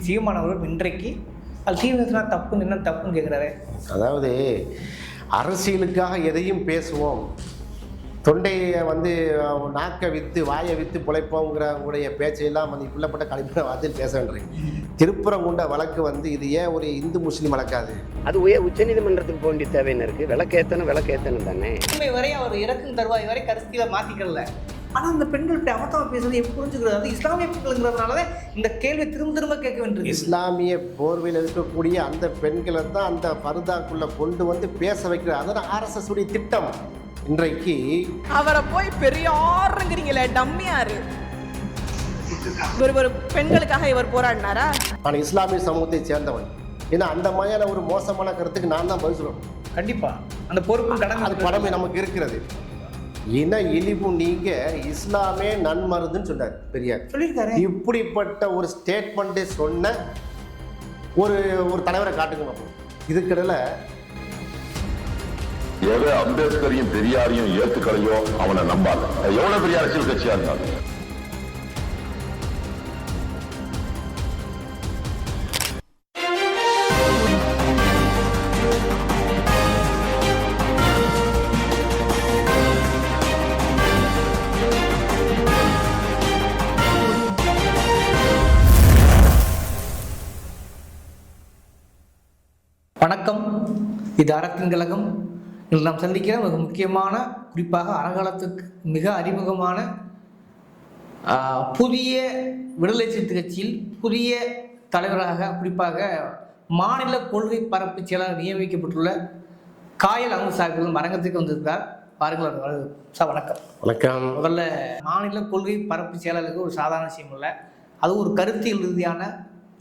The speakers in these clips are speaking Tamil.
சீமான் அவர்கள் இன்றைக்கு அது தீவிரத்தினா தப்புன்னு என்ன தப்புன்னு கேட்குறாரு. அதாவது அரசியலுக்காக எதையும் பேசுவோம், தொண்டையை வந்து நாக்கை விற்று வாயை விற்று பிழைப்போங்கிறவங்களுடைய பேச்சையெல்லாம் வந்து இப்படிப்பட்ட கழிப்பின வார்த்தையில் பேச வேண்டியது. திருப்பரங்குண்ட வழக்கு வந்து இது ஏன் ஒரு இந்து முஸ்லீம் வழக்காது? அது உச்சநீதிமன்றத்துக்கு போக வேண்டிய தேவைன்னு இருக்குது. விளக்கேற்றணும் தானே. உண்மை வரை அவர் இறக்கும் தருவாய் வரை கருத்தியில மாற்றிக்கல. ஆனால் அந்த பெண்கள் இப்படி அவத்தமாக பேசுறது எப்படி புரிஞ்சுக்கிறது? அது இஸ்லாமிய பெண்கள்ங்கிறதுனால தான் இந்த கேள்வி திரும்ப திரும்ப கேட்க வேண்டியது. இஸ்லாமிய போர்வையில் இருக்கக்கூடிய அந்த பெண்களை தான் அந்த பர்தாக்குள்ள கொண்டு வந்து பேச வைக்கிறது. அதான் RSS உடைய திட்டம். இன்றைக்கு அவரை போய் பெரியாருங்கிறீங்களே, டம்மியாரு. ஒரு பெண்களுக்காக இவர் போராடினாரா? நான் இஸ்லாமிய சமூகத்தை சேர்ந்தவன். ஏன்னா அந்த மாதிரியான ஒரு மோசமான கருத்துக்கு நான் தான் பதில் சொல்லணும். கண்டிப்பா அந்த பொறுப்பு அது கடமை நமக்கு இருக்கிறது. இன இழிவு நீங்க இஸ்லாமே நன்மருந்துன்னு சொன்னார் பெரியார், சொல்லியிருக்காரு. இப்படிப்பட்ட ஒரு ஸ்டேட்மெண்ட்டை சொன்ன ஒரு தலைவரை காட்டுங்க. இதுக்கிடையில எது அம்பேத்கரையும் பெரியாரையும் ஏத்துக்கலையோ அவனை நம்பாத. எவ்வளவு பெரிய அரசியல் கட்சியா இருந்தாலும். வணக்கம், இது அறத்தின் கழகம். இன்று நாம் சந்திக்கிற மிக முக்கியமான, குறிப்பாக அறங்காலத்துக்கு மிக அறிமுகமான புதிய விடுதலை சிறுத்தை கட்சியில் புதிய தலைவராக, குறிப்பாக மாநில கொள்கை பரப்பு செயலாளர் நியமிக்கப்பட்டுள்ள காயல் அமுசாக்களும் அரங்கத்துக்கு வந்திருக்கிறார். பாருங்கள் சார். வணக்கம். வணக்கம். முதல்ல மாநில கொள்கை பரப்பு செயலாளருக்கு ஒரு சாதாரண விஷயம் இல்லை, அது ஒரு கருத்தியல் ரீதியான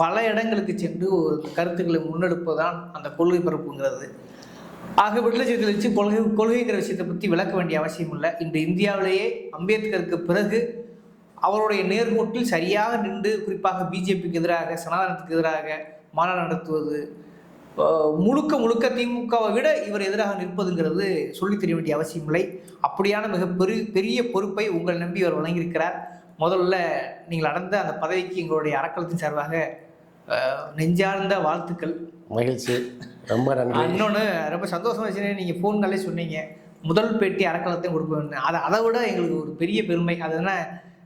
பல இடங்களுக்கு சென்று ஒரு கருத்துக்களை முன்னெடுப்பதுதான் அந்த கொள்கை பரப்புங்கிறது. ஆக விடுதலை சிறுத்தை வச்சு கொள்கைங்கிற விஷயத்தை பற்றி விளக்க வேண்டிய அவசியம் இல்லை. இன்று இந்தியாவிலேயே அம்பேத்கருக்கு பிறகு அவருடைய நேர்கோட்டில் சரியாக நின்று, குறிப்பாக பிஜேபிக்கு எதிராக, சனாதனத்துக்கு எதிராக மாநாடு நடத்துவது, முழுக்க திமுகவை விட இவர் எதிராக நிற்பதுங்கிறது சொல்லித் தெரிய வேண்டிய அவசியம் இல்லை. அப்படியான மிக பெரிய பொறுப்பை உங்கள் நம்பி அவர் வழங்கியிருக்கிறார். முதல்ல நீங்கள் அடைந்த அந்த பதவிக்கு எங்களுடைய அறக்கலத்தின் சார்பாக நெஞ்சார்ந்த வாழ்த்துக்கள். மகிழ்ச்சி, ரொம்ப நன்றி. இன்னொன்று ரொம்ப சந்தோஷமா இருந்துச்சு, நீங்கள் ஃபோன்களே சொன்னீங்க முதல் பேட்டி அறக்கலத்தையும் கொடுப்பேன்னு. அதை விட எங்களுக்கு ஒரு பெரிய பெருமை. அது என்ன,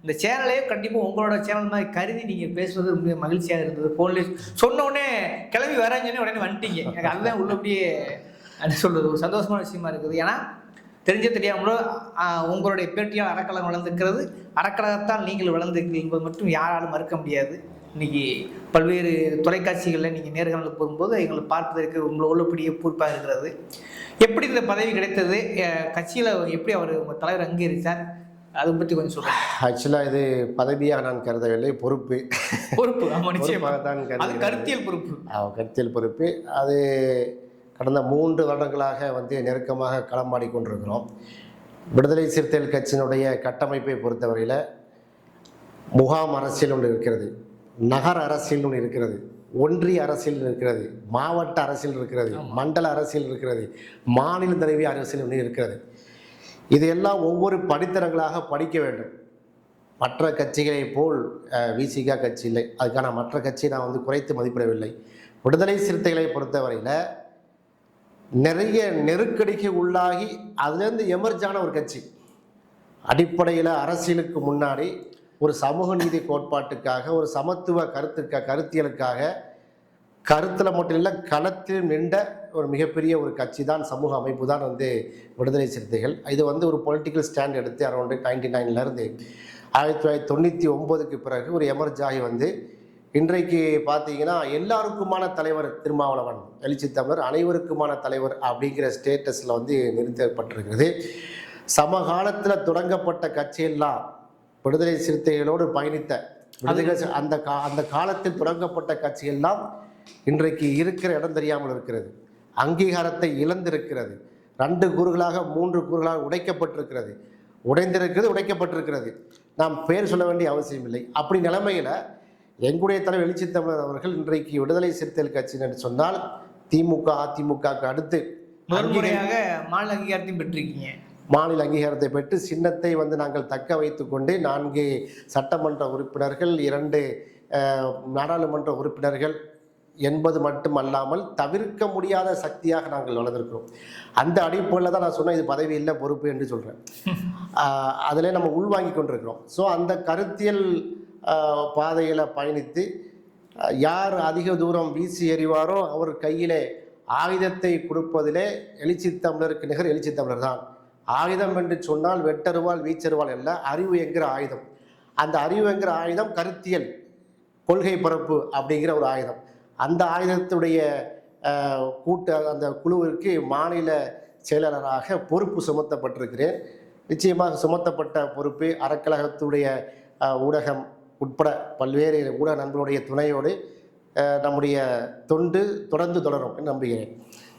இந்த சேனலே கண்டிப்பாக உங்களோட சேனல் மாதிரி கருதி நீங்கள் பேசுவது ரொம்ப மகிழ்ச்சியாக இருந்தது. ஃபோன்லேயே சொன்ன உடனே கிளம்பி வரேன்னு உடனே வந்துட்டீங்க. எனக்கு அதுதான் உள்ளபடியே என்ன சொல்கிறது, ஒரு சந்தோஷமான விஷயமா இருக்குது. ஏன்னா தெரியாமலோ உங்களுடைய பேட்டியால் அறக்கலம் வளர்ந்துருக்கிறது, அறக்கலகத்தால் நீங்கள் வளர்ந்துருக்கிறீங்க என்பது மட்டும் யாராலும் மறுக்க முடியாது. இன்றைக்கி பல்வேறு தொலைக்காட்சிகளில் நீங்கள் நேர்காணல் போகும்போது எங்களை பார்ப்பதற்கு உங்களை உள்ளபடியே பொறுப்பாக இருக்கிறது. எப்படி இந்த பதவி கிடைத்தது, கட்சியில் எப்படி அவர் உங்கள் தலைவர் அங்கீகரித்தார், அதை பற்றி கொஞ்சம் சொல்லுங்கள். ஆக்சுவலாக இது பதவியாக நான் கருதவில்லை, பொறுப்பு. ஆமாம், நிச்சயமாக தான் கருத்தியல் பொறுப்பு. கருத்தியல் பொறுப்பு. அது கடந்த 3 வருடங்களாக வந்து நெருக்கமாக களமாடி கொண்டிருக்கிறோம். விடுதலை சிறுத்தைகள் கட்சியினுடைய கட்டமைப்பை பொறுத்தவரையில் முகாம் அரசியல் ஒன்று இருக்கிறது, நகர அரசியல் ஒன்று இருக்கிறது, ஒன்றிய அரசியல் இருக்கிறது, மாவட்ட அரசியல் இருக்கிறது, மண்டல அரசியல் இருக்கிறது, மாநில தலைவி அரசியல் ஒன்று இருக்கிறது. இதையெல்லாம் ஒவ்வொரு படித்தரங்களாக படிக்க வேண்டும். மற்ற கட்சிகளை போல் விசிக கட்சி இல்லை, அதுக்கான மற்ற கட்சியை நான் வந்து குறைத்து மதிப்பிடவில்லை. விடுதலை சிறுத்தைகளை பொறுத்தவரையில் நிறைய நெருக்கடிக்கு உள்ளாகி அதுலேருந்து எமர்ஜான ஒரு கட்சி. அடிப்படையில் அரசியலுக்கு முன்னாடி ஒரு சமூக நீதி கோட்பாட்டுக்காக, ஒரு சமத்துவ கருத்தியலுக்காக, கருத்தில் மட்டும் இல்லை களத்தில் நின்ற ஒரு மிகப்பெரிய ஒரு கட்சி தான், சமூக அமைப்பு தான் வந்து விடுதலை சிறுத்தைகள். இது வந்து ஒரு பொலிட்டிக்கல் ஸ்டாண்ட் எடுத்து அரௌண்டு 99லேருந்து 1999க்கு பிறகு ஒரு எமர்ஜ் ஆகி வந்து இன்றைக்கு பார்த்தீங்கன்னா எல்லாருக்குமான தலைவர் திருமாவளவன், எழுச்சி தமிழர் அனைவருக்குமான தலைவர் அப்படிங்கிற ஸ்டேட்டஸில் வந்து நிறுத்தப்பட்டிருக்கிறது. சமகாலத்தில் தொடங்கப்பட்ட கட்சியெல்லாம் விடுதலை சிறுத்தைகளோடு பயணித்த அந்த காலத்தில் தொடங்கப்பட்ட கட்சியெல்லாம் இன்றைக்கு இருக்கிற இடம் தெரியாமல் இருக்கிறது, அங்கீகாரத்தை இழந்திருக்கிறது, 2 கூறுகளாக 3 கூறுகளாக உடைக்கப்பட்டிருக்கிறது, உடைக்கப்பட்டிருக்கிறது. நாம் பேர் சொல்ல வேண்டிய அவசியம் இல்லை. அப்படி நிலைமையில் எங்களுடைய தலைவர் எழுச்சி தமிழர் அவர்கள் இன்றைக்கு விடுதலை சிறுத்தைகள் கட்சி என்று சொன்னால் திமுக அதிமுகவுக்கு அடுத்து முறையாக மாநில அங்கீகாரத்தையும் பெற்றிருக்கீங்க. மாநில அங்கீகாரத்தை பெற்று சின்னத்தை வந்து நாங்கள் தக்க வைத்து கொண்டு 4 சட்டமன்ற உறுப்பினர்கள், 2 நாடாளுமன்ற உறுப்பினர்கள் என்பது மட்டுமல்லாமல் தவிர்க்க முடியாத சக்தியாக நாங்கள் வளர்ந்திருக்கிறோம். அந்த அடிப்படையில் தான் நான் சொன்னேன் இது பதவி இல்லை பொறுப்பு என்று சொல்கிறேன். அதில் நம்ம உள்வாங்கி கொண்டிருக்கிறோம். ஸோ அந்த கருத்தியல் பாதையில் பயணித்து யார் அதிக தூரம் வீசி எறிவாரோ அவர் கையிலே ஆயுதத்தை கொடுப்பதிலே எழுச்சி தமிழருக்கு நிகர் எழுச்சி தமிழர் தான். ஆயுதம் என்று சொன்னால் வெட்டருவால் வீச்சருவால் அல்ல, அறிவு என்கிற ஆயுதம். அந்த அறிவு என்கிற ஆயுதம் கருத்தியல் கொள்கை பரப்பு அப்படிங்கிற ஒரு ஆயுதம். அந்த ஆயுதத்துடைய அந்த குழுவிற்கு மாநில செயலாளராக பொறுப்பு சுமத்தப்பட்டிருக்கிறேன். நிச்சயமாக சுமத்தப்பட்ட பொறுப்பு அறக்கழகத்துடைய ஊடகம் உட்பட பல்வேறு ஊடக நண்பர்களுடைய துணையோடு நம்முடைய தொண்டு தொடர்ந்து தொடரும் என்று நம்புகிறேன்.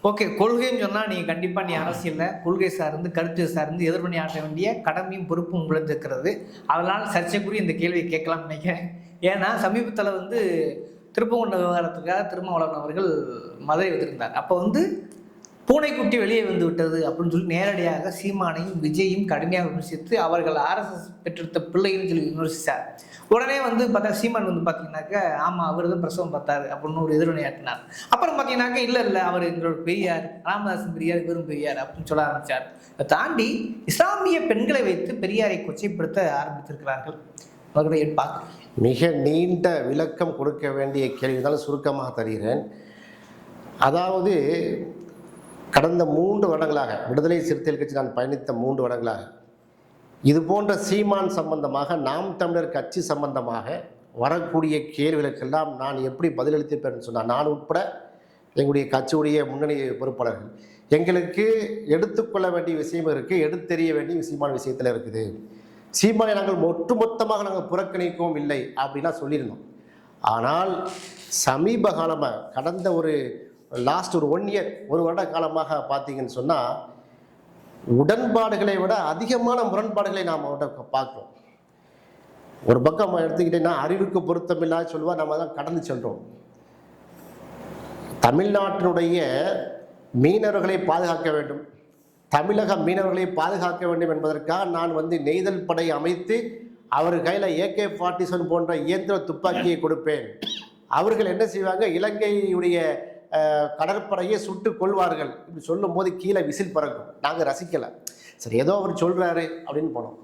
ஓகே, கொள்கைன்னு சொன்னால் நீங்கள் கண்டிப்பாக நீ அரசியலில் கொள்கை சார்ந்து கருத்து சார்ந்து எதிர்பணி ஆற்ற வேண்டிய கடமையும் பொறுப்பும் உங்களுக்கு இருக்கிறது. அதனால் சர்ச்சைக்குரிய இந்த கேள்வியை கேட்கலாம்னு நினைக்கிறேன். ஏன்னா சமீபத்தில் வந்து திருப்பங்குன்ற விவகாரத்துக்காக திருமாவளவன் அவர்கள் மதுரை வந்திருந்தார். அப்போ வந்து பூனைக்குட்டி வெளியே வந்து விட்டது அப்படின்னு சொல்லி நேரடியாக சீமானையும் விஜயையும் கடுமையாக விமர்சித்து அவர்கள் RSS பெற்றெடுத்த பிள்ளைன்னு சொல்லி விமர்சித்தார். உடனே வந்து பார்த்தா சீமான் வந்து பார்த்தீங்கன்னாக்கா ஆமாம் அவர் தான் பிரசவம் பார்த்தாரு அப்படின்னு ஒரு எதிர்வினையாட்டினார். அப்புறம் பார்த்தீங்கன்னாக்கா இல்லை அவர் எங்களோட பெரியார், ராமதாசன் பெரியார், வெறும் பெரியார் அப்படின்னு சொல்ல ஆரம்பித்தார். அதை தாண்டி இஸ்லாமிய பெண்களை வைத்து பெரியாரை கொச்சைப்படுத்த ஆரம்பித்திருக்கிறார்கள். அவர்களை பார்க்க மிக நீண்ட விளக்கம் கொடுக்க வேண்டிய கேள்விதான் சுருக்கமாக தருகிறேன். அதாவது கடந்த 3 வருடங்களாக விடுதலை சிறுத்தைகள் கட்சி நான் பயணித்த 3 வருடங்களாக இது போன்ற சீமான் சம்பந்தமாக நாம் தமிழர் கட்சி சம்பந்தமாக வரக்கூடிய கேள்விகளுக்கெல்லாம் நான் எப்படி பதிலளித்திருப்பேன்னு சொன்னால், நான் உட்பட எங்களுடைய கட்சியுடைய முன்னணி பொறுப்பாளர்கள் எங்களுக்கு எடுத்துக்கொள்ள வேண்டிய விஷயம் இருக்குது, எடுத்தெறிய வேண்டிய சீமான் விஷயத்தில் இருக்குது. சீமானை நாங்கள் ஒட்டுமொத்தமாக நாங்கள் புறக்கணிக்கவும் இல்லை அப்படின்லாம் சொல்லியிருந்தோம். ஆனால் சமீப காலமாக கடந்த ஒரு லாஸ்ட் ஒரு 1 இயர் 1 வருட காலமாக பார்த்தீங்கன்னு சொன்னால் உடன்பாடுகளை விட அதிகமான முரண்பாடுகளை நாம் அவர்கிட்ட பார்க்குறோம். ஒரு பக்கம் எடுத்துக்கிட்டேன்னா அறிவுக்கு பொருத்தமில்லாத சொல்லுவா நம்ம தான் கடந்து சென்றோம். தமிழ்நாட்டினுடைய மீனவர்களை பாதுகாக்க வேண்டும், தமிழக மீனவர்களை பாதுகாக்க வேண்டும் என்பதற்காக நான் வந்து நெய்தல் படை அமைத்து அவர் கையில் AK-47 போன்ற இயந்திர துப்பாக்கியை கொடுப்பேன். அவர்கள் என்ன செய்வாங்க, இலங்கையுடைய கடற்படையை சுட்டு கொள்வார்கள் இப்படி சொல்லும் போது கீழே விசில் பறக்கும். நாங்கள் ரசிக்கலை, சரி ஏதோ அவர் சொல்கிறாரு அப்படின்னு போனோம்.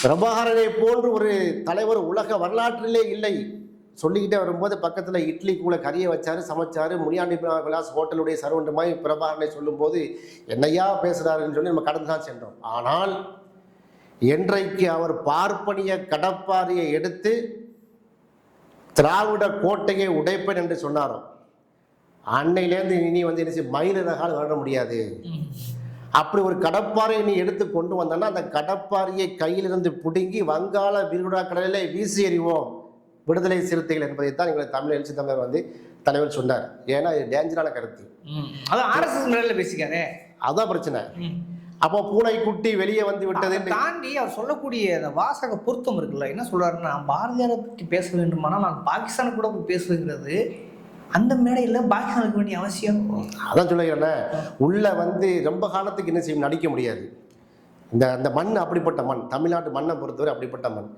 பிரபாகரனை போன்று ஒரு தலைவர் உலக வரலாற்றிலே இல்லை சொல்லிக்கிட்டே வரும்போது பக்கத்தில் இட்லி கூட கறியை வச்சாரு, சமைச்சாரு. முனியாண்டி விலாஸ் ஹோட்டலுடைய சர்வெண்டுமாய் பிரபாகரனை சொல்லும்போது என்னையா பேசுகிறாருன்னு சொல்லி நம்ம கடந்து தான் சென்றோம். ஆனால் என்றைக்கு அவர் பார்ப்பனிய கடப்பாரியை எடுத்து திராவிட கோட்டையை உடைப்பேன் என்று சொன்னாரோ அன்னையிலேருந்து இனி வந்து என்ன மயிலிறகால் வர முடியாது. அப்படி ஒரு கடப்பாறையை நீ எடுத்து கொண்டு வந்தோன்னா அந்த கடப்பாறையை கையிலிருந்து பிடுங்கி வங்காள விரிகுடா கடலிலே வீசி எறிவோம் விடுதலை சிறுத்தைகள் என்பதைத்தான் எங்களை தமிழ் எழுச்சி தமிழர் வந்து தலைவர் சொன்னார். ஏன்னா இது டேஞ்சரான கருத்து. அதான் RSS முறையில் பேசிக்காரே, அதுதான் பிரச்சனை. அப்போ பூனை குட்டி வெளியே வந்து விட்டது தாண்டி அவர் சொல்லக்கூடிய அந்த வாசக பொருத்தம் இருக்குல்ல, என்ன சொல்றாருன்னா பாரதியாரை பற்றி பேச வேண்டுமானால் நான் பாகிஸ்தானுக்கு கூட போய் பேசுகிறது, அந்த மேடையில் பாகிஸ்தானுக்கு வேண்டிய அவசியம். அதான் சொல்லுகிறேன், உள்ள வந்து ரொம்ப காலத்துக்கு என்ன செய்யும் நடிக்க முடியாது. அந்த மண் அப்படிப்பட்ட மண், தமிழ்நாட்டு மண்ணை பொறுத்தவரை அப்படிப்பட்ட மண்.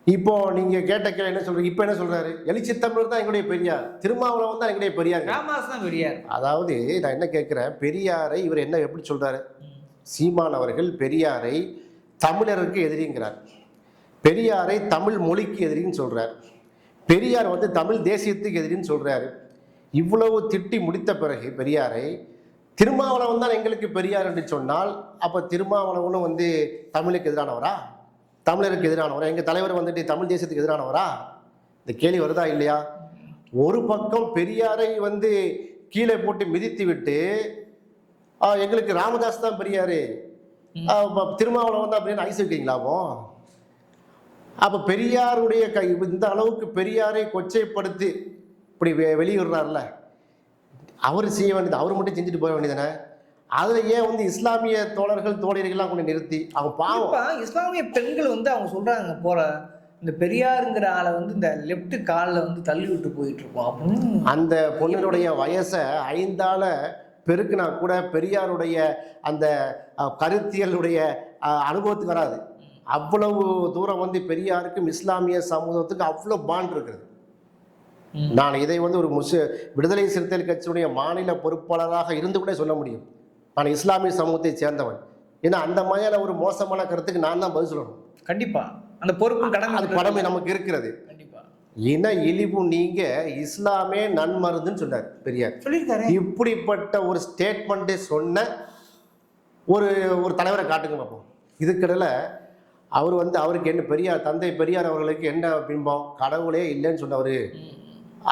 இப்போ நீங்க கேட்ட கேள்வி என்ன சொல்றீங்க, இப்போ என்ன சொல்றாரு, எழுச்சி தமிழர் தான் எங்களுடைய பெரியார், திருமாவளவன் தான் எங்களுடைய பெரியார், ராமதாஸ் தான் பெரியார். அதாவது நான் என்ன கேட்கிறேன், பெரியாரை இவர் என்ன எப்படி சொல்றாரு, சீமான் அவர்கள் பெரியாரை தமிழருக்கு எதிரிங்கிறார், பெரியாரை தமிழ் மொழிக்கு எதிரின்னு சொல்றார், பெரியார் வந்து தமிழ் தேசியத்துக்கு எதிரின்னு சொல்றாரு. இவ்வளவு திட்டி முடித்த பிறகு பெரியாரை திருமாவளவன் தான் எங்களுக்கு பெரியார் என்று சொன்னால் அப்போ திருமாவளவனும் வந்து தமிழுக்கு எதிரானவரா, தமிழருக்கு எதிரானவரா, எங்கள் தலைவர் வந்துட்டு தமிழ் தேசியத்துக்கு எதிரானவரா? இந்த கேள்வி வருதா இல்லையா? ஒரு பக்கம் பெரியாரை வந்து கீழே போட்டு மிதித்து விட்டு எங்களுக்கு ராமதாஸ் தான் பெரியாரு, திருமாவளவன் தான் அப்படின்னு ஐஸ் வைக்கிறீங்களாமோ? அப்போ பெரியாருடைய இந்த அளவுக்கு பெரியாரை கொச்சைப்படுத்தி இப்படி வெளியிடுறாருல, அவர் செய்ய வேண்டியது அவர் மட்டும் செஞ்சுட்டு போக வேண்டியதானே? அதில் ஏன் வந்து இஸ்லாமிய தோழர்கள் தோழர்கள்லாம் கொண்டு நிறுத்தி அவங்க பாவம். இஸ்லாமிய பெண்கள் வந்து அவங்க சொல்றாங்க போற இந்த பெரியாருங்கிற ஆளை வந்து இந்த லெஃப்ட் காலில் வந்து தள்ளி விட்டு போயிட்டு இருக்கோம் அப்படின்னு. அந்த பொண்ணுடைய வயசை 5ஆல பெருக்குனா கூட பெரியாருடைய அந்த கருத்தியலுடைய அனுபவத்துக்கு வராது. அவ்வளவு தூரம் வந்து பெரியாருக்கும் இஸ்லாமிய சமூகத்துக்கு அவ்வளோ பாண்ட் இருக்குது. நான் இதை வந்து ஒரு விடுதலை சிறுத்தைகள் கட்சியுடைய மாநில பொறுப்பாளராக இருந்து கூட சொல்ல முடியும். நான் இஸ்லாமிய சமூகத்தை சேர்ந்தவன். ஏன்னா அந்த மாதிரியான ஒரு மோசமான கருத்துக்கு நான் தான் பதில் சொல்லணும். கண்டிப்பா அந்த பொறுப்பு கடமை நமக்கு இருக்கிறது. கண்டிப்பா இன இழிவு நீங்க இஸ்லாமே நன்மருந்துன்னு சொன்னார் பெரியார். சொல்லியிருக்காரு. இப்படிப்பட்ட ஒரு ஸ்டேட்மெண்ட்டை சொன்ன ஒரு தலைவரை காட்டுங்க பார்ப்போம். இதுக்கிடையில் அவர் வந்து அவருக்கு என்ன பெரியார் தந்தை பெரியார் அவர்களுக்கு என்ன பிம்பம், கடவுளே இல்லைன்னு சொன்னவர்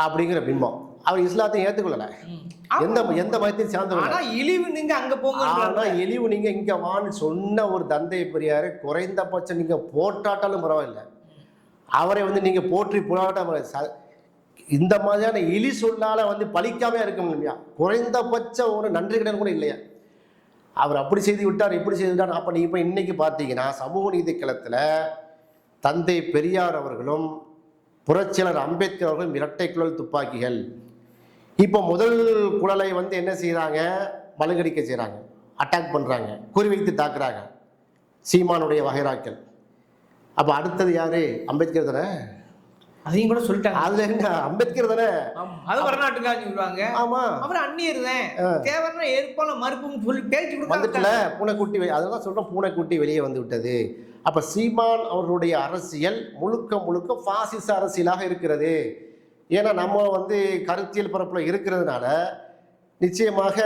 அப்படிங்கிற பிம்பம். அவர் இஸ்லாத்தையும் ஏற்றுக்கொள்ளலை, எந்த மதத்தையும் சேர்ந்தவங்க. இழிவு நீங்க அங்க போங்க, ஆனால் இழிவு நீங்க இங்க வான்னு சொன்ன ஒரு தந்தை பெரியார் குறைந்தபட்சம் நீங்க போட்டாட்டாலும் பரவாயில்லை, அவரை வந்து நீங்க போற்றி புகழாட்ட இந்த மாதிரியான இழி சொல்லால வந்து பழிக்காம இருக்க இல்லையா? குறைந்தபட்ச ஒரு நன்றி கடன் கூட இல்லையா? அவர் அப்படி செய்து விட்டார் இப்படி செய்து விட்டார். அப்ப நீங்க இப்ப இன்னைக்கு பார்த்தீங்கன்னா சமூக நீதி களத்துல தந்தை பெரியார் அவர்களும் புரட்சியாளர் அம்பேத்கர் அவர்களும் இரட்டை குழல் துப்பாக்கிகள். இப்போ முதல் குழலை வந்து என்ன செய்யறாங்க, மழுங்கடிக்க செய்யறாங்க, அட்டாக் பண்றாங்க, குறிவைத்து தாக்குறாங்க சீமானுடைய வகைராக்கள். அப்ப அடுத்தது யாரு? அம்பேத்கர் தானே. அதையும் கூட சொல்லிட்டாங்க. அதுல என்ன அம்பேத்கர் தானே, அது வடநாட்டுக்காரங்க சொல்லுவாங்க. ஆமா அவர் அந்நியர் தான், தேவர்னா ஏற்பால மறுப்புன்னு சொல்லி பேச்சு வந்துட்டுல பூனைக்குட்டி. அதெல்லாம் சொல்றோம், பூனைக்குட்டி வெளியே வந்து விட்டது. அப்ப சீமான் அவர்களுடைய அரசியல் முழுக்க முழுக்க பாசிச அரசியலாக இருக்கிறது. ஏன்னா நம்ம வந்து கருத்தியல் பரப்புல இருக்கிறதுனால நிச்சயமாக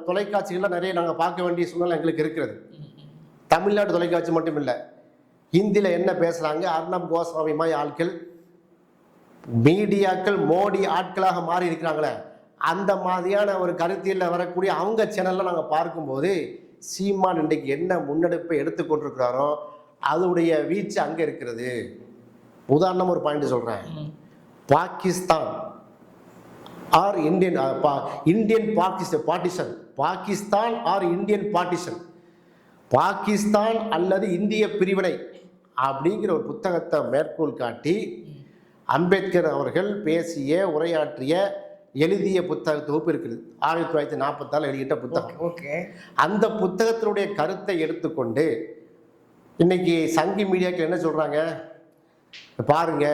தொலைக்காட்சிகள்லாம் நிறைய நாங்கள் பார்க்க வேண்டிய சூழ்நிலை எங்களுக்கு இருக்கிறது. தமிழ்நாடு தொலைக்காட்சி மட்டும் இல்லை, ஹிந்தியில் என்ன பேசுகிறாங்க, அர்ணப் கோஸ்வாமி மாதிரி ஆட்கள் மீடியாக்கள் மோடி ஆட்களாக மாறி இருக்கிறாங்களே, அந்த மாதிரியான ஒரு கருத்தியலில் வரக்கூடிய அவங்க சேனலில் நாங்கள் பார்க்கும்போது சீமான் இன்றைக்கு என்ன முன்னெடுப்பை எடுத்துக்கொண்டிருக்கிறாரோ அதோடைய வீச்சு அங்கே இருக்கிறது. உதாரணம் ஒரு பாயிண்ட் சொல்கிறேன். Pakistan or Indian partition, Pakistan or Indian partition, Pakistan அல்லது இந்திய பிரிவினை அப்படிங்கிற ஒரு புத்தகத்தை மேற்கோள் காட்டி அம்பேத்கர் அவர்கள் பேசிய உரையாற்றிய எழுதிய புத்தக தொகுப்பு இருக்குது. 1946 வெளியிட்ட புத்தகம். ஓகே, அந்த புத்தகத்தினுடைய கருத்தை எடுத்துக்கொண்டு இன்னைக்கு சங்கி மீடியாக்கள் என்ன சொல்றாங்க பாருங்க,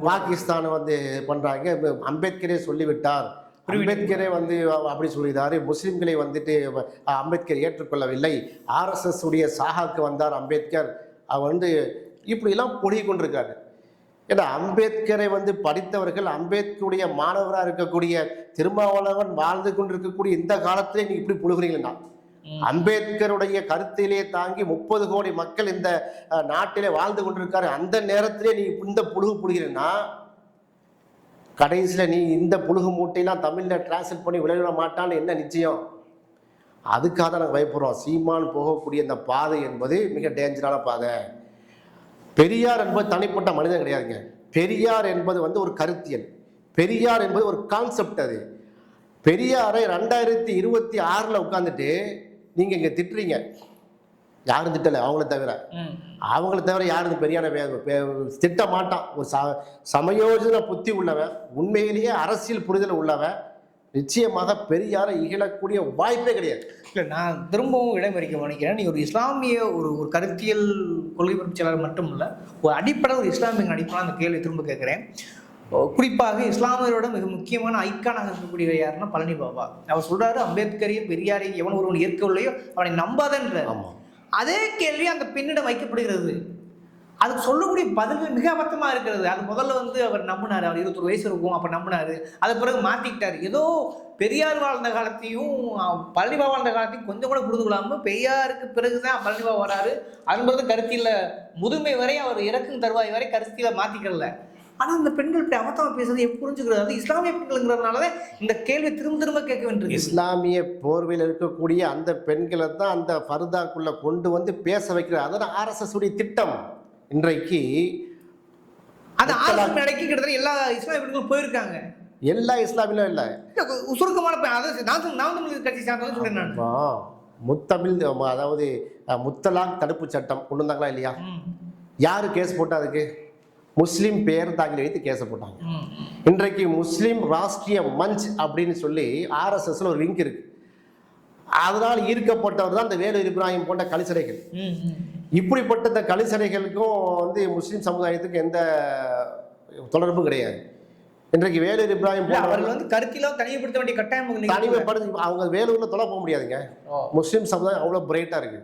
பாகிஸ்தான் வந்து பண்றாங்க, அம்பேத்கரே சொல்லிவிட்டார், அம்பேத்கரே வந்து அப்படி சொல்லிட்டாரு, முஸ்லிம்களை வந்துட்டு அம்பேத்கர் ஏற்றுக்கொள்ளவில்லை, RSS உடைய சாகாக்கு வந்தார் அம்பேத்கர், அவர் வந்து இப்படிலாம் பொழி கொண்டிருக்காரு. ஏன்னா அம்பேத்கரை வந்து படித்தவர்கள், அம்பேத்கருடைய மாணவராக இருக்கக்கூடிய திருமாவளவன் வாழ்ந்து கொண்டிருக்கக்கூடிய இந்த காலத்திலே நீங்க இப்படி புழுகிறீங்களா? அம்பேத்கருடைய கருத்திலே தாங்கி 30 கோடி மக்கள் இந்த நாட்டிலே வாழ்ந்து கொண்டிருக்காரு, அந்த நேரத்திலே நீ இந்த புழுகு புழுகிறேன்னா கடைசியில் நீ இந்த புழுகு மூட்டையெல்லாம் தமிழில் டிரான்ஸ்லேட் பண்ணி விளையாட மாட்டான்னு என்ன நிச்சயம்? அதுக்காக தான் நாங்கள் பயப்படுறோம். சீமான் போகக்கூடிய இந்த பாதை என்பது மிக டேஞ்சரான பாதை. பெரியார் என்பது தனிப்பட்ட மனிதன் கிடையாதுங்க. பெரியார் என்பது வந்து ஒரு கருத்தியல், பெரியார் என்பது ஒரு கான்செப்ட். அது பெரியாரை 2026 உட்காந்துட்டு நீங்க இங்க திட்டுறீங்க, யாரும் திட்டலை, அவங்கள தவிர யாரும் பெரியார திட்ட மாட்டான். ஒரு சமயோஜன புத்தி உள்ளவன், உண்மையிலேயே அரசியல் புரிதல் உள்ளவன் நிச்சயமாக பெரியாரை இகழக்கூடிய வாய்ப்பே கிடையாது. இல்லை, நான் திரும்பவும் இடைமறிக்க நினைக்கிறேன். நீ ஒரு இஸ்லாமிய ஒரு கருத்தியல் கொள்கை பரப்புச்சியாளர் மட்டும் இல்லை, ஒரு அடிப்படை ஒரு இஸ்லாமிய அடிப்படை அந்த கேள்வி திரும்ப கேட்குறேன். குறிப்பாக இஸ்லாமியரோட மிக முக்கியமான ஐக்கானாக இருக்கக்கூடிய யாருன்னா பழனி பாபா. அவர் சொல்றாரு, அம்பேத்கரையும் பெரியாரையும் எவன் ஒருவன் ஏற்கவில்லையோ அவனை நம்பாதன்ற. அதே கேள்வி அந்த பெண்ணிடம் வைக்கப்படுகிறது. அதுக்கு சொல்லக்கூடிய பதில்கள் மிக அபத்தமாக இருக்கிறது. அது முதல்ல வந்து அவர் நம்பினார், அவர் 21 வயசு இருக்கும் அப்போ நம்பினார், அது பிறகு மாற்றிக்கிட்டார். ஏதோ பெரியார் வாழ்ந்த காலத்தையும் பழனிபாபா வாழ்ந்த காலத்தையும் கொஞ்சம் கூட புரிந்து கொள்ளாமல் பெரியாருக்கு பிறகுதான் பழனிபாபா வராரு. அதன் பிறகு கருத்தியில் முதுமை வரை அவர் இறக்கும் தருவாய் வரை கருத்தியில் மாற்றிக்கல. ஆனால் அந்த பெண்கள் இப்படி அபத்தமாக பேசுறது எப்படி புரிஞ்சுக்கிறது? அது இஸ்லாமிய பெண்கள்ங்கிறதுனால தான் இந்த கேள்வி திரும்ப கேட்க வேண்டியது. இஸ்லாமிய போர்வையில் இருக்கக்கூடிய அந்த பெண்களை தான் அந்த ஃபர்தாக்குள்ள கொண்டு வந்து பேச வைக்கிறார். அதான் RSS உடைய திட்டம். இன்றைக்கு அந்த RSS நடக்கி கிட்டத்தட்ட எல்லா இஸ்லாமிய பெண்களும் போயிருக்காங்க. எல்லா இஸ்லாமியிலும் இல்லை, சுருக்கமான நான் கட்சி சார்ந்தது சொல்றேன் நான். முத்தமிழ், அதாவது முத்தலாக் தடுப்பு சட்டம் கொண்டு வந்தாங்களா இல்லையா? யாரு கேஸ் போட்டா? அதுக்கு முஸ்லீம் பெயர் தாக்கல் வைத்து கேஸை போட்டாங்க. இன்றைக்கு முஸ்லீம் ராஷ்டிரிய மஞ்ச் அப்படின்னு சொல்லி RSSல ஒரு விங்க் இருக்கு. அதனால் ஈர்க்கப்பட்டவர் தான் இந்த வேலூர் இப்ராஹிம் போன்ற கலிசரைகள். இப்படிப்பட்ட இந்த கழிசடைகளுக்கும் வந்து முஸ்லீம் சமுதாயத்துக்கு எந்த தொடர்பும் கிடையாது. இன்றைக்கு வேலூர் இப்ராஹிம் அவர்கள் வந்து கருத்திலும் தனிமைப்படுத்த வேண்டிய கட்டாயம் தனிமைப்படுத்தி அவங்க வேலூர்ல தொலை போக முடியாதுங்க. முஸ்லீம் சமுதாயம் அவ்வளோ பிரைட்டா இருக்கு.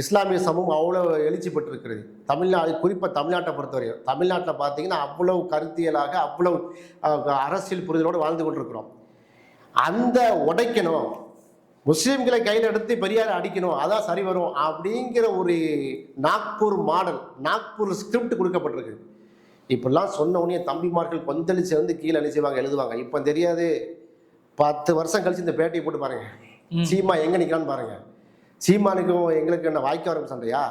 இஸ்லாமிய சமூகம் அவ்வளோ எழுச்சி பெற்றிருக்கிறது. தமிழ்நாடு, குறிப்பாக தமிழ்நாட்டை பொறுத்தவரை தமிழ்நாட்டில் பார்த்தீங்கன்னா அவ்வளவு கருத்தியலாக அவ்வளவு அரசியல் புரிதலோடு வாழ்ந்து கொண்டிருக்கிறோம். அந்த உடைக்கணும், முஸ்லீம்களை கையில் எடுத்து பெரியாரை அடிக்கணும், அதான் சரி வரும் அப்படிங்கிற ஒரு நாக்பூர் மாடல், நாக்பூர் ஸ்கிரிப்ட் கொடுக்கப்பட்டிருக்கு. இப்படிலாம் சொன்ன உடனே தம்பிமார்கள் கொந்தளிச்சு வந்து கீழே அழிச்சுவாங்க, எழுதுவாங்க. இப்போ தெரியாது, 10 வருஷம் கழிச்சு இந்த பேட்டியை போட்டு பாருங்க, சீமா எங்கே நிற்கிறான்னு பாருங்க. சீமானுக்கும் எங்களுக்கு என்ன வாய்க்காரம் சண்டையா,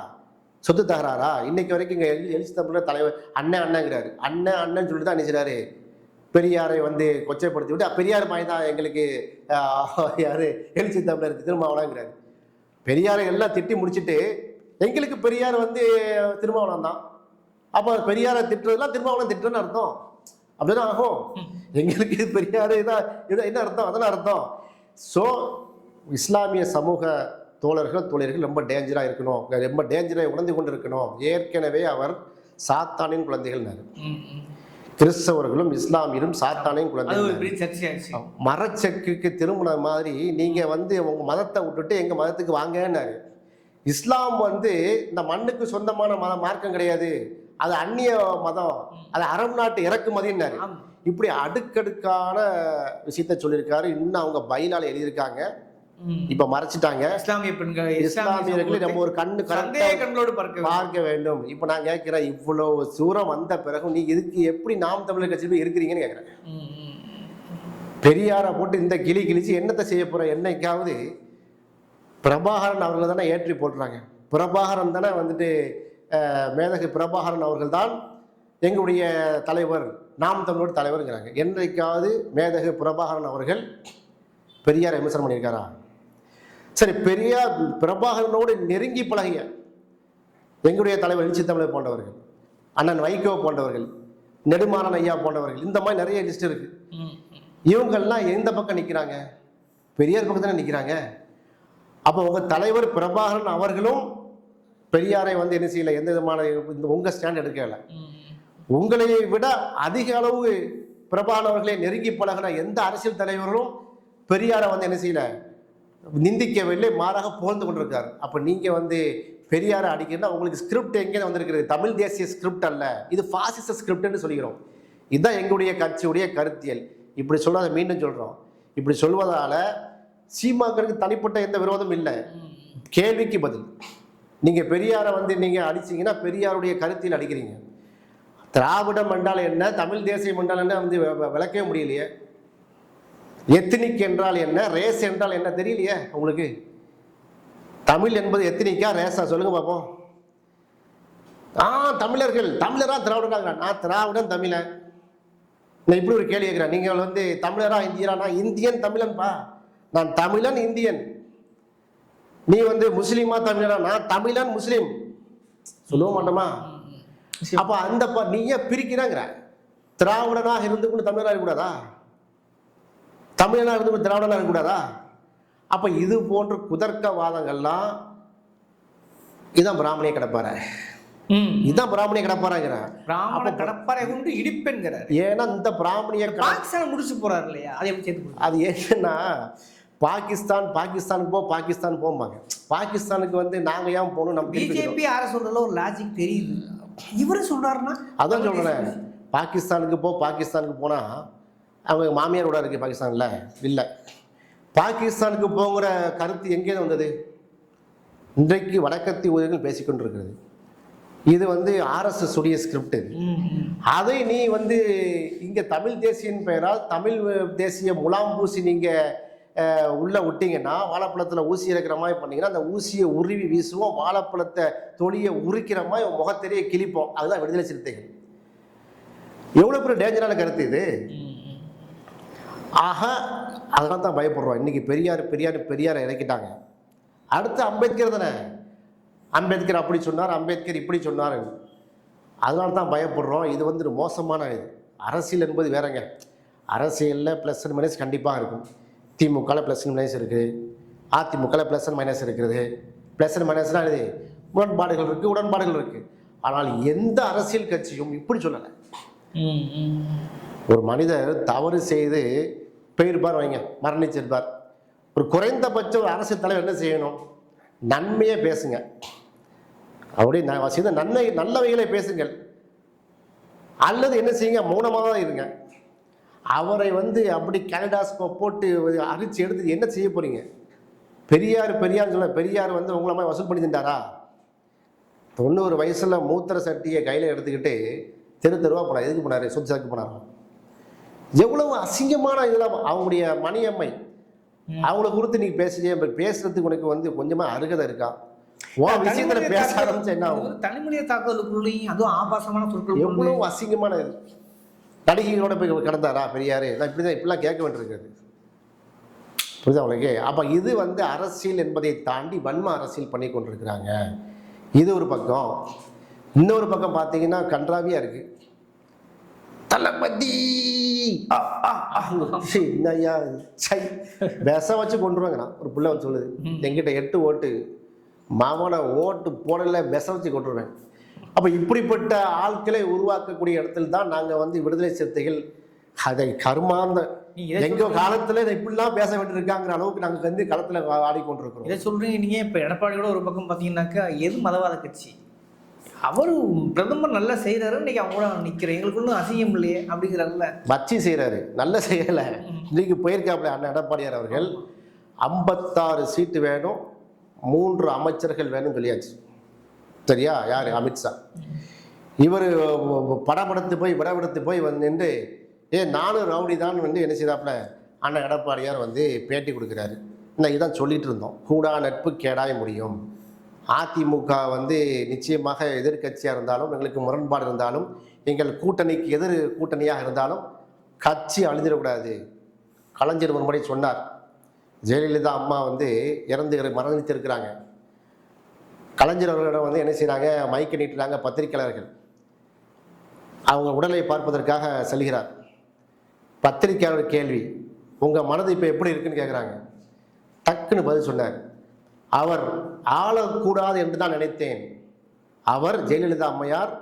சொத்து தகராறா? இன்னைக்கு வரைக்கும் இங்கே எழுச்சி தமிழர் தலைவர் அண்ணன் அண்ணங்கிறாரு. அண்ணன் சொல்லிட்டு தான் நினைச்சாரு பெரியாரை வந்து கொச்சைப்படுத்தி விட்டு பெரியார் மாதிரி தான் எங்களுக்கு யாரு எழுச்சி தமிழர் திருமாவளவங்கிறாரு. பெரியாரை எல்லாம் திட்டி முடிச்சுட்டு எங்களுக்கு பெரியார் வந்து திருமாவளவன் தான். அப்போ பெரியாரை திட்டுறதுலாம் திருமாவளவன் திட்டுறதுன்னு அர்த்தம். அப்படிதான் ஆகும். எங்களுக்கு பெரியார் தான் என்ன அர்த்தம், அதெல்லாம் அர்த்தம். ஸோ இஸ்லாமிய சமூக தோழர்கள் ரொம்ப டேஞ்சராக இருக்கணும், ரொம்ப டேஞ்சரை உணர்ந்து கொண்டு இருக்கணும். ஏற்கனவே அவர் சாத்தானின் குழந்தைகள், கிறிஸ்தவர்களும் இஸ்லாமியரும் சாத்தானின் குழந்தைகள். மரச்செக்குக்கு திருமண மாதிரி நீங்க வந்து உங்க மதத்தை விட்டுட்டு எங்க மதத்துக்கு வாங்கன்னாரு. இஸ்லாம் வந்து இந்த மண்ணுக்கு சொந்தமான மார்க்கம் கிடையாது, அது அந்நிய மதம், அது அரபு நாட்டு இறக்குமதினாரு. இப்படி அடுக்கடுக்கான விஷயத்த சொல்லியிருக்காரு. இன்னும் அவங்க பைலால எழுதியிருக்காங்க, இப்ப மறைச்சிட்டாங்க. இஸ்லாமிய பெண்கள், இஸ்லாமியர்களை நம்ம ஒரு கண்ணோடு பார்க்க வேண்டும். இப்ப நான் கேட்கிறேன், இவ்வளவு தூரம் வந்த பிறகு நீ இதுக்கு எப்படி நாம் தமிழர் கட்சியில இருக்கிறீங்கன்னு கேட்கிறேன். பெரியாரை போட்டு இந்த கிழிச்சு என்னத்தை செய்ய போற? என்னைக்காவது பிரபாகரன் அவர்களை தானே ஏற்றி போட்டுறாங்க. பிரபாகரன் தானே வந்துட்டு மேதகு பிரபாகரன் அவர்கள் தான் எங்களுடைய தலைவர், நாம் தமிழோட தலைவருங்கிறாங்க. என்றைக்காவது மேதகு பிரபாகரன் அவர்கள் பெரியாரை விமர்சனம் பண்ணியிருக்காரா? சரி, பெரியார் பிரபாகரனோடு நெருங்கி பழகிய எங்களுடைய தலைவர் எழுச்சி தமிழர் போன்றவர்கள், அண்ணன் வைகோ போன்றவர்கள், நெடுமாறன் ஐயா போன்றவர்கள், இந்த மாதிரி நிறைய லிஸ்ட் இருக்கு. இவங்கெல்லாம் எந்த பக்கம் நிற்கிறாங்க? பெரியார் பக்கம் தானே நிற்கிறாங்க. அப்போ உங்க தலைவர் பிரபாகரன் அவர்களும் பெரியாரை வந்து என்ன செய்யல, எந்த விதமான உங்க ஸ்டாண்ட் எடுக்கல. உங்களை விட அதிக அளவு பிரபாகரன் அவர்களை நெருங்கி பழகின எந்த அரசியல் தலைவர்களும் பெரியாரை வந்து என்ன செய்யல, நிந்திக்கவில்லை, மாறாக புகழ்ந்து கொண்டிருக்காரு. அப்போ நீங்க வந்து பெரியாரை அடிக்கிறதா உங்களுக்கு ஸ்கிரிப்ட் எங்கே வந்திருக்கிறது? தமிழ் தேசிய ஸ்கிரிப்ட் அல்ல, இது பாசிச ஸ்கிரிப்ட்னு சொல்லிக்கிறோம். இதுதான் எங்களுடைய கட்சியுடைய கருத்தியல். இப்படி சொல்லாத மீண்டும் சொல்றோம். இப்படி சொல்வதால சீமாக்களுக்கு தனிப்பட்ட எந்த விரோதம் இல்லை. கேள்விக்கு பதில், நீங்க பெரியாரை வந்து நீங்க அடிச்சீங்கன்னா பெரியாருடைய கருத்தியல் அடிக்கிறீங்க. திராவிடம் என்றால் என்ன, தமிழ் தேசியம் என்றால் என்ன வந்து விளக்கவே முடியலையே. எத்தினிக் என்றால் என்ன, ரேஸ் என்றால் என்ன தெரியலையே உங்களுக்கு. தமிழ் என்பது எத்தினிக்கா ரேஸா? சொல்லுங்க பார்ப்போம். தமிழர்கள் தமிழரா திராவிடனாங்க? நான் திராவிடன் தமிழன். நான் இப்படி ஒரு கேள்வி கேட்கிறேன். நீங்கள் வந்து தமிழரா இந்தியரா? நான் இந்தியன் தமிழன்பா. நான் தமிழன் இந்தியன். நீ வந்து முஸ்லீமா தமிழரா? நான் தமிழன் முஸ்லீம். சொல்லுவ மாட்டோமா? அப்ப அந்த நீயே பிரிக்கிறாங்கிற. திராவிடனாக இருந்து கொண்டு தமிழராக இருக்கக்கூடாதா? தமிழனாக இருந்து திராவிடனாக இருக்கக்கூடாதா? அப்ப இது போன்ற குதர்க்கவாதங்கள்லாம் இதான் பிராமணிய கடப்பாறை, இதுதான் பிராமணிய கடப்பாறைங்கிற. கடப்பாறை கொண்டு இடிப்பென்கிறார். ஏன்னா இந்த பிராமணிய பாகிஸ்தான் முடிச்சு போறாரு இல்லையா, அதை எப்படி சேர்த்து? அது ஏன்னா பாகிஸ்தானுக்கு பாகிஸ்தான் போம்பாங்க. பாகிஸ்தானுக்கு வந்து நாங்க ஏன் போகணும்? நம்ம பிஜேபி யார சொல்றதுல ஒரு லாஜிக் தெரியுது. இவரு சொல்றாருன்னா அதான் சொல்றேன். பாகிஸ்தானுக்கு போனா அவங்க மாமியாரோட இருக்கு பாகிஸ்தான்ல இல்லை. பாகிஸ்தானுக்கு போங்கிற கருத்து எங்கே வந்தது? இன்றைக்கு வடக்கத்தி ஊழியர்கள் பேசிக்கொண்டிருக்கிறது. இது வந்து RSS உடைய ஸ்கிரிப்ட். அதை நீ வந்து இங்க தமிழ் தேசியின் பெயரால் தமிழ் தேசிய முலாம் பூசி நீங்க உள்ள விட்டீங்கன்னா, வாழைப்பழத்துல ஊசி இறக்குற மாதிரி பண்ணீங்கன்னா, அந்த ஊசியை உருவி வீசுவோம், வாழைப்பழத்தை தொழியை உரிக்கிற மாதிரி முகத்தெரிய கிழிப்போம். அதுதான் விடுதலை சிறுத்தைகள். எவ்வளவு பெரிய டேஞ்சரான கருத்து இது. ஆக அதனால தான் பயப்படுறோம். இன்னைக்கு பெரியாரை இறக்கிட்டாங்க. அடுத்து அம்பேத்கர் தானே. அம்பேத்கர் அப்படி சொன்னார், அம்பேத்கர் இப்படி சொன்னார். அதனால தான் பயப்படுறோம். இது வந்து மோசமான இது. அரசியல் என்பது வேறங்க. அரசியலில் ப்ளஸ் அண்ட் மைனஸ் கண்டிப்பாக இருக்கும். திமுகவில் ப்ளஸ் அண்ட் மைனஸ் இருக்குது, அதிமுகவில் ப்ளஸ் அண்ட் மைனஸ் இருக்குது. ப்ளஸ் அண்ட் மைனஸ்னால் இது முரண்பாடுகள் இருக்குது, உடன்பாடுகள் இருக்குது. ஆனால் எந்த அரசியல் கட்சியும் இப்படி சொல்லலை. ஒரு மனிதர் தவறு செய்து போயிருப்பார் வைங்க, மரணிச்சிருப்பார். ஒரு குறைந்தபட்ச ஒரு அரசியல் தலைவர் என்ன செய்யணும்? நன்மையே பேசுங்க, அப்படியே செய்த நல்லவைகளை பேசுங்கள். அல்லது என்ன செய்யுங்க, மௌனமாக தான் இருங்க. அவரை அப்படி கேலடாஸ்கோப் போட்டு அரிச்சு எடுத்து என்ன செய்ய போறீங்க? பெரியார் சொல்ல, பெரியார் உங்களை மாதிரி வசூல் பண்ணி தந்தாரா? 90 வயசுல மூத்திர சட்டியை கையில் எடுத்துக்கிட்டு தெருவா போனார். எதுக்கு போனார்? சொத்து சேர்க்க போனார். எவ்வளவு அசிங்கமான இதெல்லாம். அவங்களுடைய மணியம்மை, அவங்கள குறித்து நீங்க பேசுறதுக்கு உனக்கு கொஞ்சமா அருகதை இருக்கா? விஷயத்துல பேச ஆரம்பிச்சா என்ன ஆகும்? தனிமனித தாக்குதலுக்குள்ளேயும் அதுவும் ஆபாசமான சொற்கள், எவ்வளவு அசிங்கமான இது. நடிகைகளோட போய் கடந்தாரா பெரியாரு? இப்படிலாம் கேட்க வேண்டியிருக்கிறது. புரியுதா உங்களுக்கு? அப்ப இது அரசியல் என்பதை தாண்டி வன்ம அரசியல் பண்ணி கொண்டிருக்கிறாங்க. இது ஒரு பக்கம். இன்னொரு பக்கம் பார்த்தீங்கன்னா கன்றாவியா இருக்கு. தளபதி என்னையா விஷ வச்சு கொண்டுருவாங்கண்ணா. ஒரு பிள்ளை வச்சு சொல்லுது, எங்கிட்ட 8 ஓட்டு மாமான ஓட்டு போடல, விஷ வச்சு கொண்டுருவேன். அப்ப இப்படிப்பட்ட ஆட்களை உருவாக்கக்கூடிய இடத்துல தான் நாங்க விடுதலை சிறுத்தைகள் அதை கருமாந்த எங்க காலத்துல இப்படிலாம் பேச வேண்டியிருக்காங்கிற அளவுக்கு நாங்க களத்துல ஆடிக்கொண்டிருக்கிறோம். இதை சொல்றீங்க நீங்க. இப்ப எடப்பாடியோட ஒரு பக்கம் பாத்தீங்கன்னாக்கா எது மதவாத கட்சி, அவரு பிரதமர் நல்லா செய்யறாரு, இன்னைக்கு அவங்க நிக்கிறேன், எங்களுக்கு ஒன்றும் அசிங்கம் இல்லையே அப்படிங்கிறாங்கல்ல. வச்சு செய்யறாரு, நல்ல செய்யல. இன்னைக்கு போயிருக்காப்புல அண்ணன் எடப்பாடியார் அவர்கள் 56 சீட்டு வேணும், 3 அமைச்சர்கள் வேணும் சொல்லியாச்சு. சரியா? யாரு? அமித்ஷா. இவர் படமெடுத்து போய் விடவெடுத்து போய் நின்று நானும் ரவுடி தான் என்ன செய்தாப்புல அண்ணன் எடப்பாடியார் பேட்டி கொடுக்குறாரு. இதுதான் சொல்லிட்டு இருந்தோம், கூடா நட்பு கேடாய் முடியும். அதிமுக நிச்சயமாக எதிர்கட்சியாக இருந்தாலும், எங்களுக்கு முரண்பாடு இருந்தாலும், எங்கள் கூட்டணிக்கு எதிர் கூட்டணியாக இருந்தாலும் கட்சி அழிஞ்சிடக்கூடாது. கலைஞர் ஒரு முறை சொன்னார், ஜெயலலிதா அம்மா மரணித்திருக்கிறாங்க. கலைஞர் அவர்களிடம் என்ன செய்கிறாங்க, மைக்கை நீட்டுறாங்க பத்திரிகையாளர்கள். அவங்க உடலை பார்ப்பதற்காக செல்கிறார். பத்திரிகையாளர் கேள்வி, உங்கள் மனது இப்போ எப்படி இருக்குன்னு கேட்குறாங்க. டக்குன்னு பதில் சொன்னார், அவர் ஆளக்கூடாது என்று தான் நினைத்தேன். அவர் ஜெயலலிதா அம்மையார்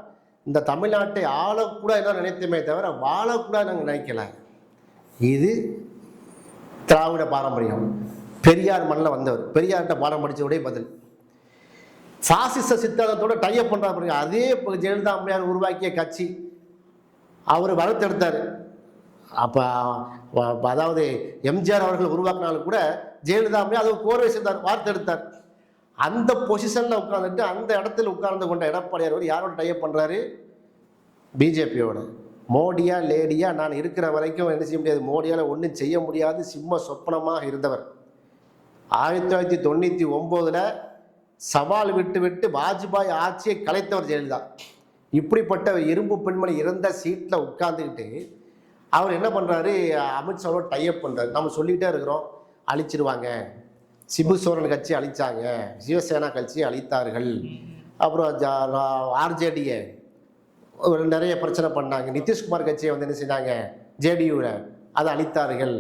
இந்த தமிழ்நாட்டை ஆளக்கூடாது என்ன நினைத்தமே தவிர வாழக்கூடாது நாங்கள் நினைக்கல. இது திராவிட பாரம்பரியம். பெரியார் மண்ணில் வந்தவர், பெரியார்கிட்ட பாடம் படித்தவுடைய பதில். பாசிச சித்தாந்தத்தோட டைப் பண்றா பாருங்க. அதே ஜெயலலிதா அம்மையார் உருவாக்கிய கட்சி அவர் வளர்த்தெடுத்தார். அப்போ அதாவது எம்ஜிஆர் அவர்கள் உருவாக்கினாலும் கூட ஜெயலலிதா அம்மையார் அதை கோர்வை செய்தார், வார்த்தெடுத்தார். அந்த பொசிஷன்ல உட்கார்ந்துட்டு அந்த இடத்துல உட்கார்ந்து கொண்ட எடப்பாடியார் யாரோட டைப் பண்றாரு? பிஜேபியோட. மோடியா லேடியா நான் இருக்கிற வரைக்கும் என்ன செய்ய முடியாது, மோடியால ஒன்றும் செய்ய முடியாது, சிம்ம சொப்பனமாக இருந்தவர். 1999 சவால் விட்டு வாஜ்பாய் ஆட்சியை கலைத்தவர் ஜெயலலிதா. இப்படிப்பட்ட இரும்பு பெண்மணி இறந்த சீட்டில் உட்கார்ந்துக்கிட்டு அவர் என்ன பண்ணுறாரு, அமித்ஷாவோட டைப் பண்ணுறாரு. நம்ம சொல்லிகிட்டே இருக்கிறோம், அழிச்சிருவாங்க, சிபு சோரன் கட்சி அழிச்சாங்க, சிவசேனா கட்சி அழித்தார்கள், அப்புறம் ஆர்ஜேடியை நிறைய பிரச்சனை பண்ணாங்க, நிதிஷ்குமார் கட்சியை என்ன செஞ்சாங்க ஜேடியூவில், அதை அழித்தார்கள்.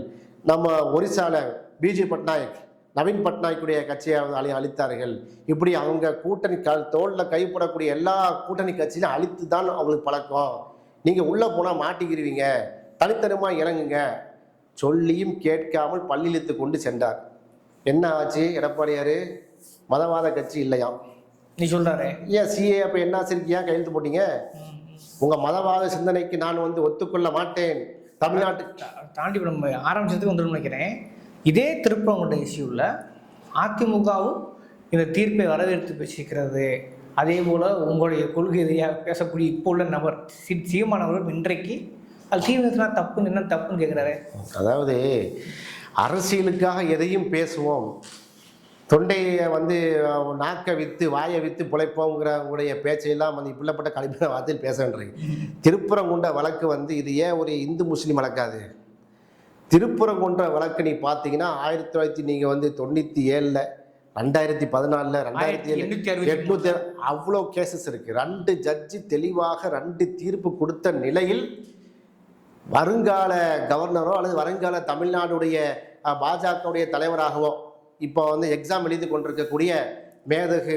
நம்ம ஒரிசாவில் பிஜு பட்நாயக், நவீன் பட்நாயக்குடைய கட்சியை அழித்தார்கள். இப்படி அவங்க கூட்டணி தோளில் கைப்படக்கூடிய எல்லா கூட்டணி கட்சியும் அழித்து தான் அவங்களுக்கு பழக்கம். நீங்கள் உள்ளே போனால் மாட்டிக்கிடுவீங்க, தனித்தனமாக இறங்குங்க சொல்லியும் கேட்காமல் பள்ளியிழுத்து கொண்டு சென்றார். என்ன ஆச்சு? எடப்பாடியார் மதவாத கட்சி இல்லையாம் நீ சொல்றாரு. ஏன் சிஏ அப்போ என்ன ஆச்சிருக்கியா கையெழுத்து போட்டீங்க? உங்கள் மதவாத சிந்தனைக்கு நான் ஒத்துக்கொள்ள மாட்டேன். தமிழ்நாட்டு தாண்டி நம்ம ஆரம்பிச்சதுக்கு வந்துடும் நினைக்கிறேன். இதே திருப்பரங்குன்ற இஷ்யூவில் அதிமுகவும் இந்த தீர்ப்பை வரவேற்று பேசிக்கிறது. அதே போல் உங்களுடைய கொள்கை எதிரியாக பேசக்கூடிய இப்போ உள்ள நபர் சீமானவர் இன்றைக்கு அது தீவிரத்தினா தப்புன்னு என்ன தப்புன்னு கேட்குறாரு. அதாவது அரசியலுக்காக எதையும் பேசுவோம், தொண்டையை நாக்கை விற்று வாயை விற்று பிழைப்போங்கிற உங்களுடைய பேச்சையெல்லாம் இப்படிப்பட்ட கடுமையான வார்த்தையில் பேச வேண்டியது. திருப்பரங்குன்ற வழக்கு இது ஏன் ஒரு இந்து முஸ்லீம் வழக்காது? திருப்பரங்குன்ற வழக்கு நீ பார்த்தீங்கன்னா 1997 2014 2800 அவ்வளோ கேசஸ் இருக்கு. 2 ஜட்ஜி தெளிவாக 2 தீர்ப்பு கொடுத்த நிலையில் வருங்கால கவர்னரோ அல்லது வருங்கால தமிழ்நாடுடைய பாஜகவுடைய தலைவராகவோ இப்போ எக்ஸாம் எழுதி கொண்டிருக்கக்கூடிய மேதகு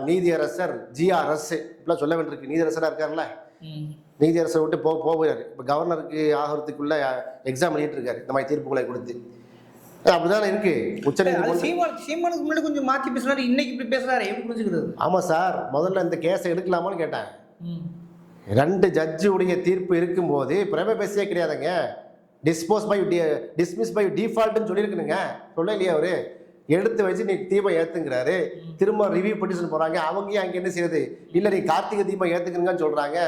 நீதியரசர் GRS இப்படிலாம் சொல்ல வேண்டியிருக்கு. நீதியரசராக இருக்கார்ல, நீதியரசரை விட்டு போகிறாரு. இப்போ கவர்னருக்கு ஆகிறதுக்குள்ள எக்ஸாம் எழுதிட்டு இருக்காரு இந்த மாதிரி தீர்ப்புகளை கொடுத்து. அப்படிதான் இருக்கு உச்சநீதிமன்றம். சீமானுக்கு முன்னாடி கொஞ்சம் மாற்றி பேசுறாரு, இன்னைக்கு இப்படி பேசுறாரு, எப்படி புரிஞ்சுக்கிறது? ஆமாம் சார், முதல்ல இந்த கேஸை எடுக்கலாமான்னு கேட்டேன். 2 ஜட்ஜுடைய தீர்ப்பு இருக்கும்போது பிரமே பேசியே கிடையாதுங்க. டிஸ்மிஸ் பை டிஃபால்ட்னு சொல்லியிருக்கணுங்க. சொல்ல இல்லையா அவரு? எடுத்து வச்சு நீ தீபம் ஏற்றுங்கிறாரு. திரும்ப ரிவ்யூ பெட்டிஷன் போகிறாங்க. அவங்க அங்கே என்ன செய்யுது? இல்லை நீ கார்த்திகை தீபம் ஏற்றுக்குங்கன்னு சொல்கிறாங்க.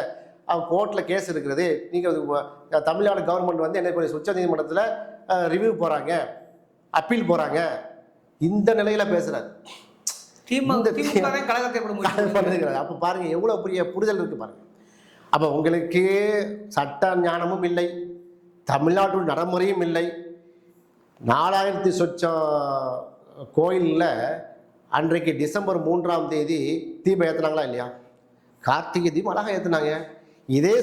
அவங்க கோர்ட்டில் கேஸ் இருக்கிறது. நீங்கள் தமிழ்நாடு கவர்மெண்ட் வந்து என்ன பண்ணி உச்ச நீதிமன்றத்தில் ரிவ்யூ போகிறாங்க, அப்பீல் போகிறாங்க. இந்த நிலையில் பேசுகிறார். அப்போ பாருங்க எவ்வளோ பெரிய புரிதல் இருக்கு பாருங்க. அப்போ உங்களுக்கு சட்ட ஞானமும் இல்லை, தமிழ்நாட்டு நடைமுறையும் இல்லை. 4000 சொச்சம் கோயிலில் அன்றைக்கு டிசம்பர் 3ஆம் தேதி தீபம் ஏற்றுனாங்களா இல்லையா? கார்த்திகை தீபம் அழகாக ஏற்றுனாங்க. இதே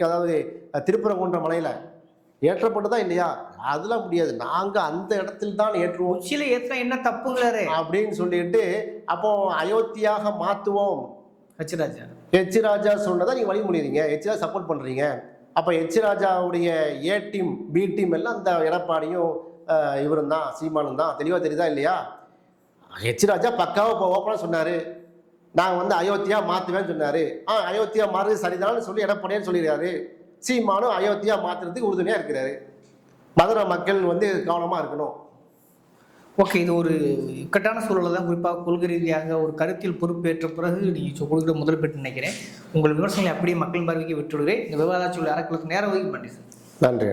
அதாவது திருப்பரங்குன்ற மலையில் ஏற்றப்பட்டதா இல்லையா? அதெல்லாம் முடியாது, நாங்கள் அந்த இடத்தில் தான் ஏற்றுவோம். உச்சியில் ஏற்றினா என்ன தப்புங்கிறாரு அப்படின்னு சொல்லிட்டு அப்போ அயோத்தியாக மாற்றுவோம். ஹெச் ராஜா சொன்னதை நீங்கள் வழிமொழிறீங்க. ஹெச் ராஜா சப்போர்ட் பண்ணுறீங்க. அப்போ ஹெச் ராஜாவுடைய A டீம் B டீம் எல்லாம் அந்த எடப்பாடியும் இவரும் தான், சீமானும் தான். தெளிவாக தெரியுதா இல்லையா? ஹெச் ராஜா பக்காவாக ஓப்பனாக சொன்னார், நான் வந்து அயோத்தியா மாற்றுவேன்னு சொன்னார். அயோத்தியா மாறுறது சரிதான்னு சொல்லி எடப்பாடியான்னு சொல்லிடுறாரு. சீமானும் அயோத்தியா மாற்றுறதுக்கு உறுதுணையாக இருக்கிறாரு. மதுரை மக்கள் வந்து கவனமாக இருக்கணும். ஓகே, இது ஒரு இக்கட்டான சூழலில் தான், குறிப்பாக கொள்கை ரீதியாக ஒரு கருத்தில் பொறுப்பேற்ற பிறகு நீங்கள் கொடுக்குற முதல் பெற்று நினைக்கிறேன். உங்கள் விமர்சனங்களை அப்படியே மக்கள் பார்வைக்கு விட்டுவிடுவேன். இந்த விவாதாச்சுள்ள அறக்கலத்துக்கு நேரம் ஒதுக்கி பண்ணி சார். நன்றி.